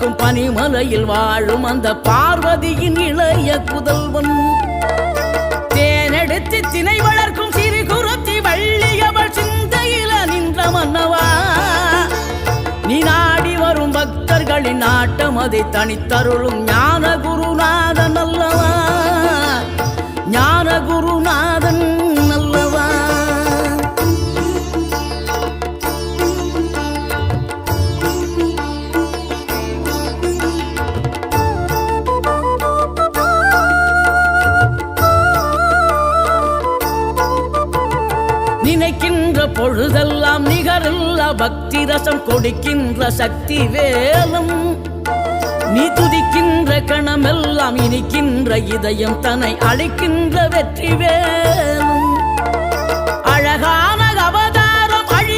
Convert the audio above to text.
சுமக்கும் பனிமலையில் வாழும் அந்த பார்வதியின் இளைய புதல்வன். தேனெடுத்து திணை வளர்க்கும் சிறு குருத்தி வள்ளியவள் சிந்தையில நின்ற மன்னவா. நீ நாடி வரும் பக்தர்களின் நாட்டம் அதை தனித்தருளும் ஞான குருநாதன் அல்லவா, ஞான குருநாதன் அல்லவா. நினைக்கின்ற பொழுதெல்லாம் நிகரில்ல பக்தி ரசம் கொடுக்கின்ற சக்தி வேலும். நீ துதிக்கின்ற கணமெல்லாம் இனிக்கின்ற இதயம் தன்னை அளிக்கின்ற வெற்றி வேலும்.